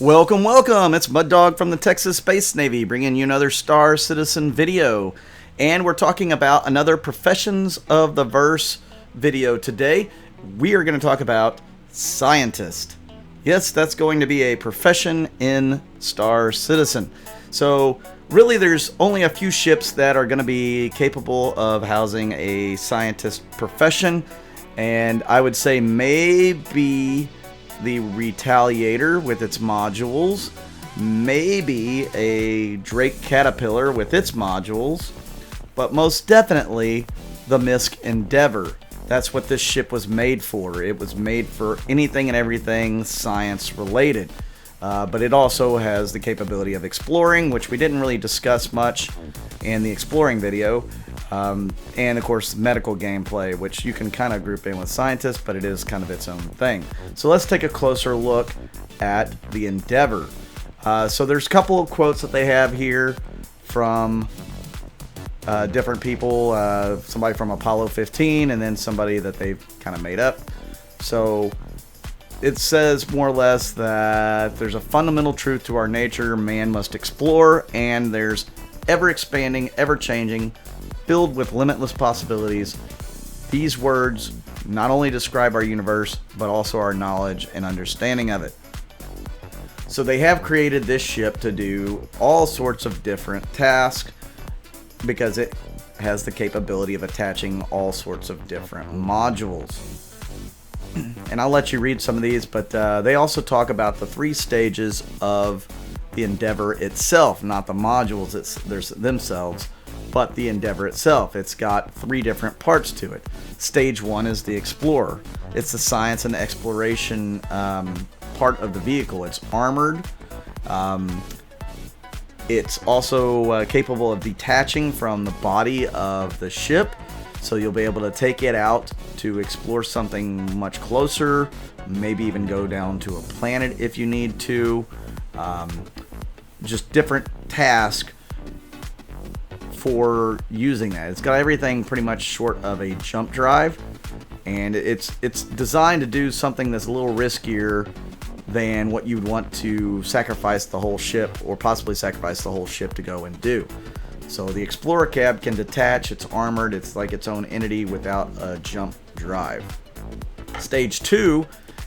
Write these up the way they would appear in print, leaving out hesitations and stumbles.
Welcome, welcome. It's Mud Dog from the Texas Space Navy bringing you another Star Citizen video. And we're talking about another Professions of the Verse video today. We are going to talk about scientist. Yes, that's going to be a profession in Star Citizen. So really there's only a few ships that are going to be capable of housing a scientist profession. And I would say maybe the Retaliator with its modules, maybe a Drake Caterpillar with its modules, but most definitely the MISC Endeavour. That's what this ship was made for. It was made for anything and everything science related. But it also has the capability of exploring, which we didn't really discuss much in the exploring video. And of course medical gameplay, which you can kind of group in with scientists, but it is kind of its own thing. So let's take a closer look at the Endeavour. So there's a couple of quotes that they have here from different people, somebody from Apollo 15 and then somebody that they've kind of made up. So it says more or less that there's a fundamental truth to our nature: man must explore, and there's ever expanding, ever changing, filled with limitless possibilities. These words not only describe our universe, but also our knowledge and understanding of it. So they have created this ship to do all sorts of different tasks because it has the capability of attaching all sorts of different modules. And I'll let you read some of these, but they also talk about the 3 stages of the Endeavour itself, not the modules themselves, but the Endeavour itself. It's got 3 different parts to it. Stage 1 is the Explorer. It's the science and exploration part of the vehicle. It's armored. It's also capable of detaching from the body of the ship, so you'll be able to take it out to explore something much closer, maybe even go down to a planet if you need to. Just different tasks for using that. It's got everything pretty much short of a jump drive, and it's designed to do something that's a little riskier than what you'd want to sacrifice the whole ship, or possibly sacrifice the whole ship to go and do. So the Explorer cab can detach, it's armored, it's like its own entity without a jump drive. Stage 2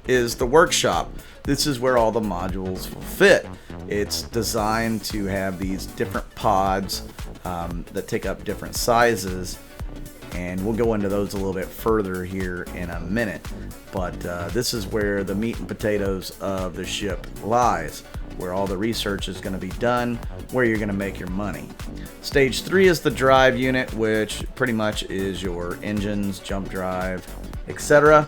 is the workshop. This is where all the modules will fit. It's designed to have these different pods that take up different sizes, and we'll go into those a little bit further here in a minute. But this is where the meat and potatoes of the ship lies, where all the research is going to be done, where you're going to make your money. Stage 3 is the drive unit, which pretty much is your engines, jump drive, etc.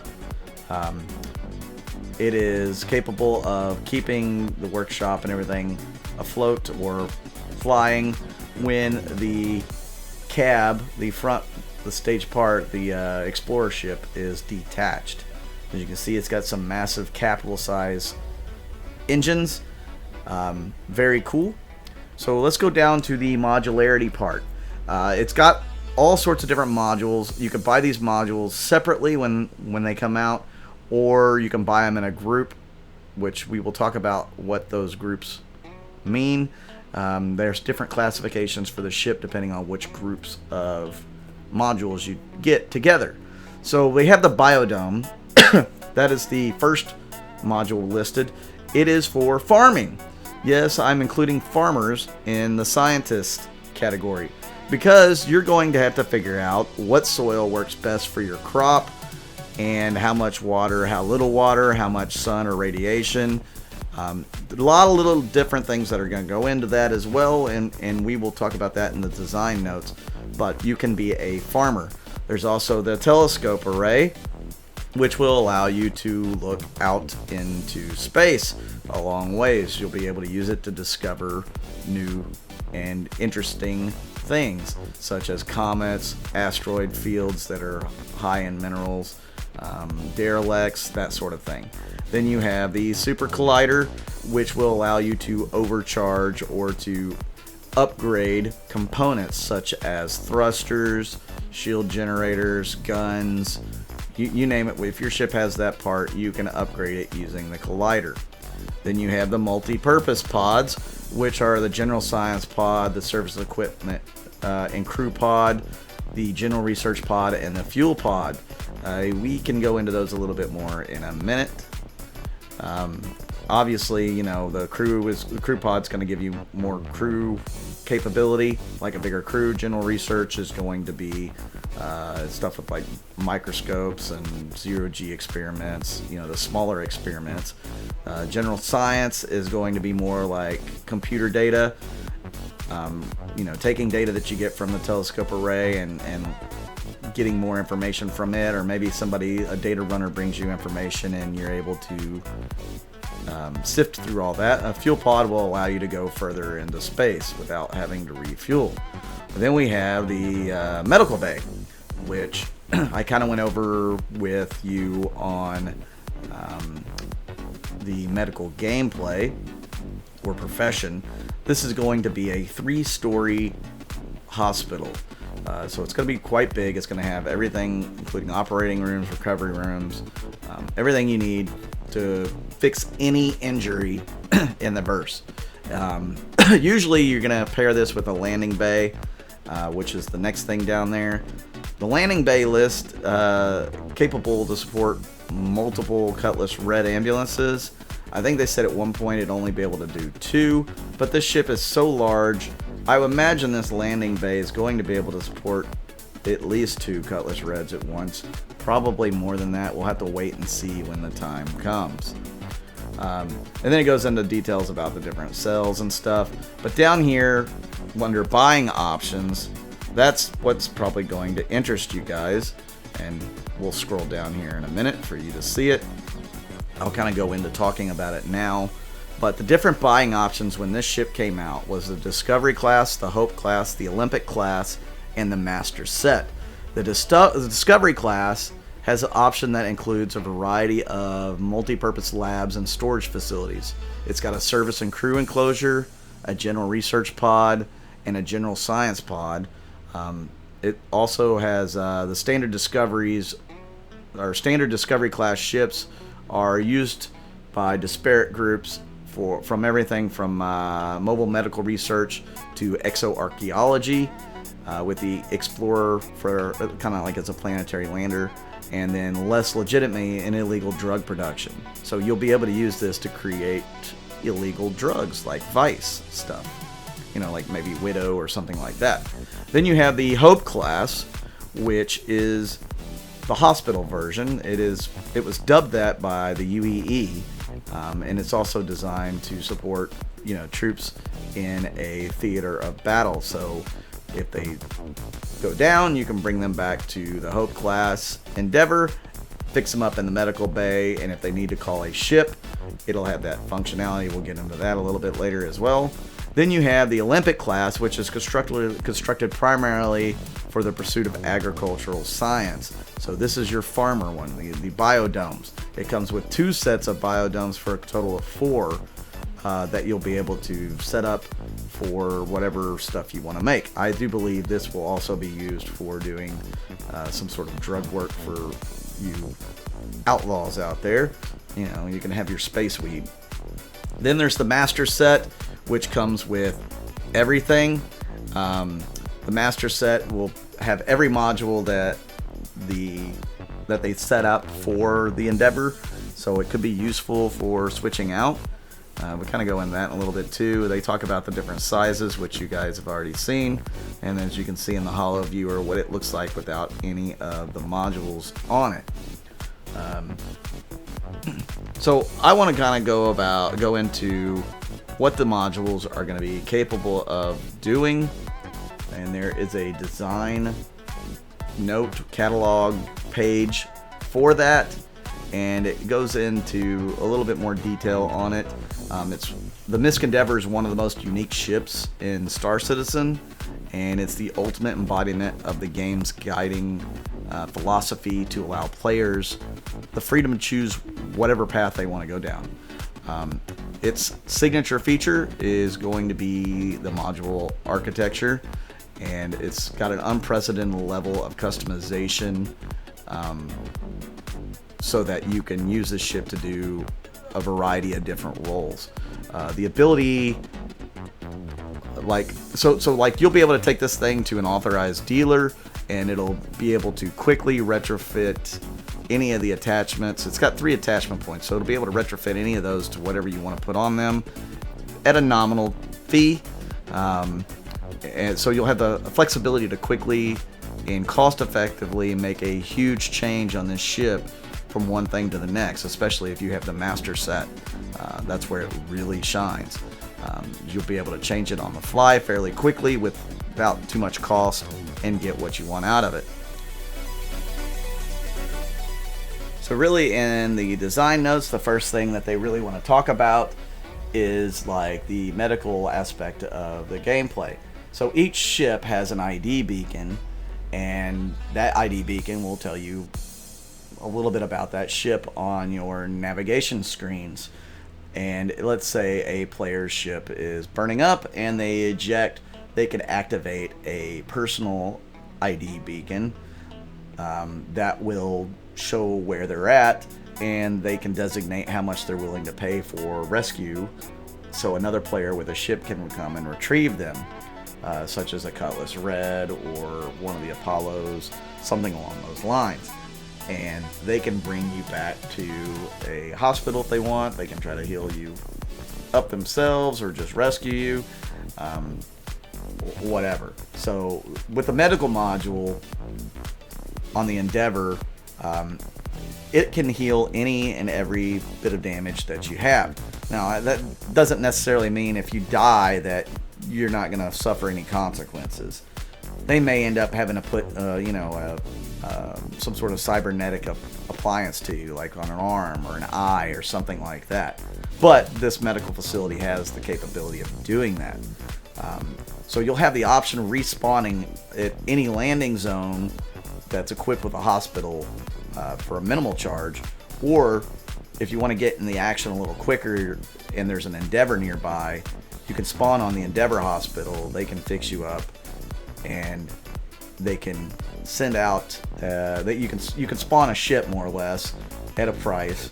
It is capable of keeping the workshop and everything afloat or flying when the cab, the front, the stage part, the Explorer ship is detached. As you can see, it's got some massive capital size engines. Very cool. So let's go down to the modularity part. It's got all sorts of different modules. You can buy these modules separately when they come out, or you can buy them in a group, which we will talk about what those groups mean. There's different classifications for the ship depending on which groups of modules you get together. So we have the biodome. That is the first module listed. It is for farming. Yes, I'm including farmers in the scientist category, because you're going to have to figure out what soil works best for your crop, and how much water, how little water, how much sun or radiation. A lot of little different things that are going to go into that as well, and we will talk about that in the design notes. But you can be a farmer. There's also the telescope array, which will allow you to look out into space a long ways. You'll be able to use it to discover new and interesting things, such as comets, asteroid fields that are high in minerals, derelicts, that sort of thing. Then you have the Super Collider, which will allow you to overcharge or to upgrade components such as thrusters, shield generators, guns, you name it. If your ship has that part, you can upgrade it using the Collider. Then you have the multi-purpose pods, which are the general science pod, the surface equipment and crew pod, the general research pod, and the fuel pod. We can go into those a little bit more in a minute. Obviously, you know, the crew pod's going to give you more crew capability, like a bigger crew. General research is going to be stuff with like microscopes and zero-G experiments, you know, the smaller experiments. General science is going to be more like computer data, you know, taking data that you get from the telescope array and getting more information from it, or maybe a data runner brings you information and you're able to sift through all that. A fuel pod will allow you to go further into space without having to refuel. Then we have the medical bay, which I kind of went over with you on the medical gameplay or profession. This is going to be a 3-story hospital. So it's going to be quite big. It's going to have everything, including operating rooms, recovery rooms, everything you need to fix any injury in the verse. Usually you're going to pair this with a landing bay, which is the next thing down there. The landing bay list, capable to support multiple Cutlass Red ambulances. I think they said at one point it'd only be able to do 2, but this ship is so large, I would imagine this landing bay is going to be able to support at least 2 Cutlass Reds at once. Probably more than that. We'll have to wait and see when the time comes. And then it goes into details about the different cells and stuff. But down here, under buying options, that's what's probably going to interest you guys. And we'll scroll down here in a minute for you to see it. I'll kind of go into talking about it now. But the different buying options when this ship came out was the Discovery class, the Hope class, the Olympic class, and the Master set. The Discovery class has an option that includes a variety of multi-purpose labs and storage facilities. It's got a service and crew enclosure, a general research pod, and a general science pod. It also has the standard Discoveries, or standard Discovery class ships are used by disparate groups from everything from mobile medical research to exoarchaeology, with the Explorer for kind of like as a planetary lander, and then less legitimately an illegal drug production. So you'll be able to use this to create illegal drugs like Vice stuff, you know, like maybe Widow or something like that. Then you have the Hope class, which is the hospital version. It was dubbed that by the UEE, and it's also designed to support, you know, troops in a theater of battle. So if they go down, you can bring them back to the Hope class Endeavour, fix them up in the medical bay, and if they need to call a ship, it'll have that functionality. We'll get into that a little bit later as well. Then you have the Olympic class, which is constructed primarily for the pursuit of agricultural science. So this is your farmer one, the biodomes. It comes with 2 sets of biodomes for a total of 4 that you'll be able to set up for whatever stuff you want to make. I do believe this will also be used for doing some sort of drug work for you outlaws out there. You know, you can have your space weed. Then there's the Master set, which comes with everything. The Master set will have every module that they set up for the Endeavour, so it could be useful for switching out. We kind of go into that in a little bit too. They talk about the different sizes, which you guys have already seen, and as you can see in the holo viewer, what it looks like without any of the modules on it. So I want to kind of go into what the modules are going to be capable of doing, and there is a design note catalog page for that, and it goes into a little bit more detail on it. The MISC Endeavour is one of the most unique ships in Star Citizen, and it's the ultimate embodiment of the game's guiding philosophy to allow players the freedom to choose whatever path they want to go down. Its signature feature is going to be the module architecture, and it's got an unprecedented level of customization, so that you can use this ship to do a variety of different roles. The ability, like you'll be able to take this thing to an authorized dealer, and it'll be able to quickly retrofit any of the attachments. It's got 3 attachment points, so it'll be able to retrofit any of those to whatever you want to put on them at a nominal fee. And so you'll have the flexibility to quickly and cost effectively make a huge change on this ship from one thing to the next, especially if you have the master set. That's where it really shines. You'll be able to change it on the fly fairly quickly without too much cost and get what you want out of it. So really, in the design notes, the first thing that they really want to talk about is like the medical aspect of the gameplay. So each ship has an ID beacon, and that ID beacon will tell you a little bit about that ship on your navigation screens. And let's say a player's ship is burning up and they eject, they can activate a personal ID beacon that will show where they're at, and they can designate how much they're willing to pay for rescue, so another player with a ship can come and retrieve them, such as a Cutlass Red or one of the Apollos, something along those lines. And they can bring you back to a hospital if they want. They can try to heal you up themselves or just rescue you, whatever. So with the medical module on the Endeavour, it can heal any and every bit of damage that you have. Now, that doesn't necessarily mean if you die that you're not going to suffer any consequences. They may end up having to put, some sort of cybernetic appliance to you, like on an arm or an eye or something like that. But this medical facility has the capability of doing that. So you'll have the option of respawning at any landing zone that's equipped with a hospital for a minimal charge, or if you want to get in the action a little quicker and there's an Endeavour nearby, you can spawn on the Endeavour hospital. They can fix you up, and they can send out that you can spawn a ship more or less at a price,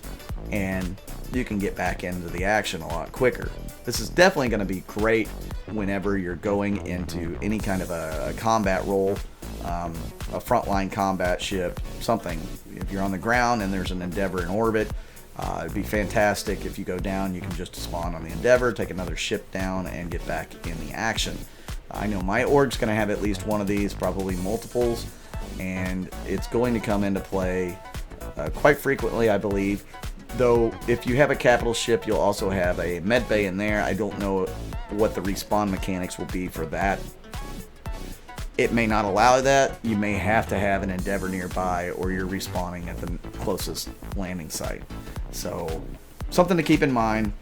and you can get back into the action a lot quicker. This is definitely going to be great whenever you're going into any kind of a combat role, a frontline combat ship, something. If you're on the ground and there's an Endeavour in orbit, it'd be fantastic. If you go down, you can just spawn on the Endeavour, take another ship down, and get back in the action. I know my org's going to have at least one of these, probably multiples, and it's going to come into play quite frequently, I believe. Though, if you have a capital ship, you'll also have a med bay in there. I don't know what the respawn mechanics will be for that. It may not allow that. You may have to have an Endeavour nearby, or you're respawning at the closest landing site. So, something to keep in mind.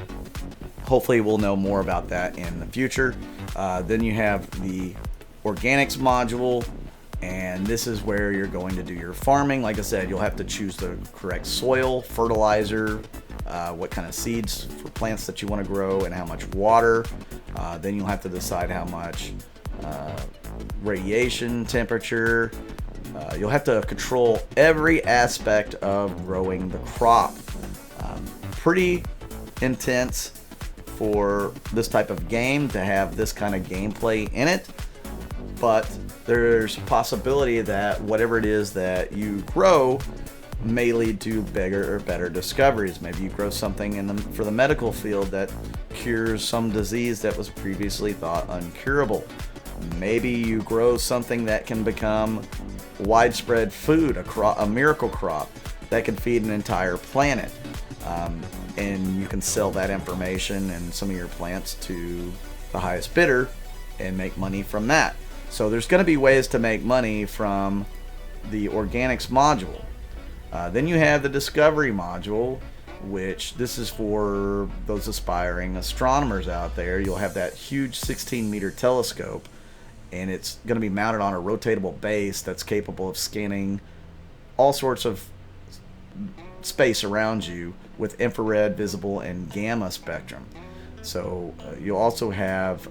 Hopefully we'll know more about that in the future. Then you have the organics module, and this is where you're going to do your farming. Like I said, you'll have to choose the correct soil, fertilizer, what kind of seeds for plants that you want to grow, and how much water. Then you'll have to decide how much radiation, temperature. You'll have to control every aspect of growing the crop. Pretty intense for this type of game to have this kind of gameplay in it, but there's a possibility that whatever it is that you grow may lead to bigger or better discoveries. Maybe you grow something for the medical field that cures some disease that was previously thought uncurable. Maybe you grow something that can become widespread food, a miracle crop that can feed an entire planet. And you can sell that information and some of your plants to the highest bidder and make money from that. So there's going to be ways to make money from the organics module. Then you have the discovery module, which this is for those aspiring astronomers out there. You'll have that huge 16-meter telescope, and it's going to be mounted on a rotatable base that's capable of scanning all sorts of space around you with infrared, visible, and gamma spectrum. So you'll also have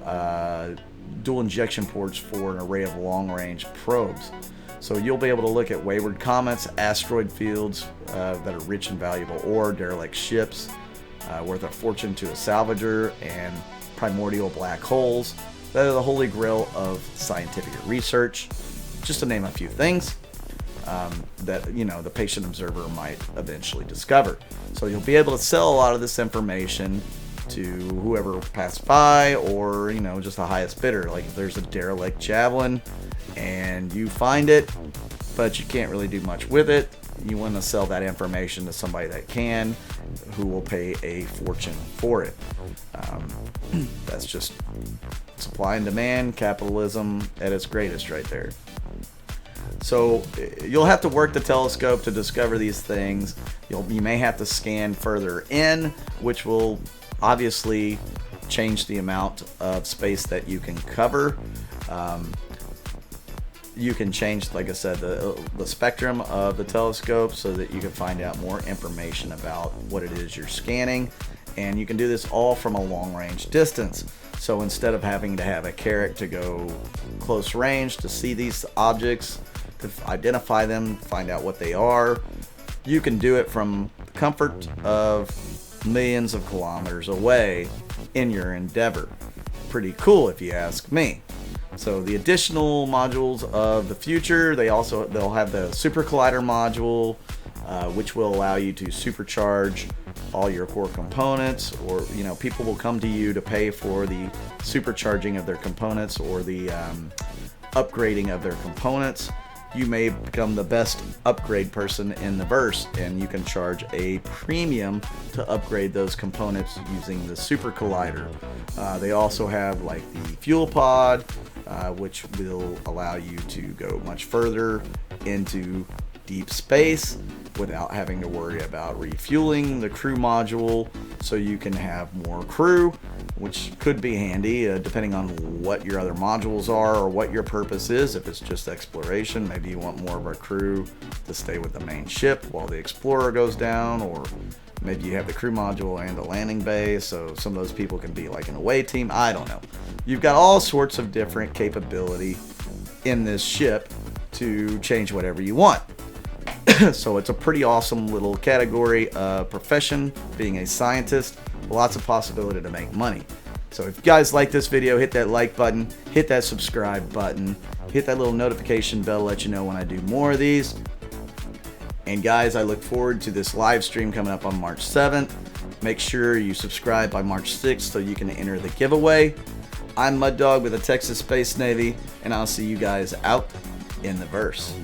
dual injection ports for an array of long-range probes. So you'll be able to look at wayward comets, asteroid fields that are rich in valuable ore, derelict ships, worth a fortune to a salvager, and primordial black holes that are the holy grail of scientific research, just to name a few things that the patient observer might eventually discover. So you'll be able to sell a lot of this information to whoever passed by, or just the highest bidder. Like if there's a derelict javelin and you find it but you can't really do much with it, you want to sell that information to somebody that can, who will pay a fortune for it. That's just supply and demand, capitalism at its greatest right there. So you'll have to work the telescope to discover these things. You may have to scan further in, which will obviously change the amount of space that you can cover. You can change, like I said, the spectrum of the telescope so that you can find out more information about what it is you're scanning. And you can do this all from a long range distance. So instead of having to have a carrot to go close range to see these objects, to identify them, find out what they are, you can do it from the comfort of millions of kilometers away in your Endeavour. Pretty cool if you ask me. So the additional modules of the future, they'll have the super collider module, which will allow you to supercharge all your core components, or people will come to you to pay for the supercharging of their components or the upgrading of their components. You may become the best upgrade person in the verse, and you can charge a premium to upgrade those components using the super collider. They also have like the fuel pod, which will allow you to go much further into deep space without having to worry about refueling the crew module, so you can have more crew, which could be handy depending on what your other modules are or what your purpose is. If it's just exploration, maybe you want more of a crew to stay with the main ship while the explorer goes down, or maybe you have the crew module and the landing bay, so some of those people can be like an away team. I don't know. You've got all sorts of different capability in this ship to change whatever you want. So it's a pretty awesome little category profession, being a scientist. Lots of possibility to make money. So if you guys like this video, hit that like button, hit that subscribe button, hit that little notification bell to let you know when I do more of these. And guys, I look forward to this live stream coming up on March 7th. Make sure you subscribe by March 6th so you can enter the giveaway. I'm Mud Dog with the Texas Space Navy, and I'll see you guys out in the verse.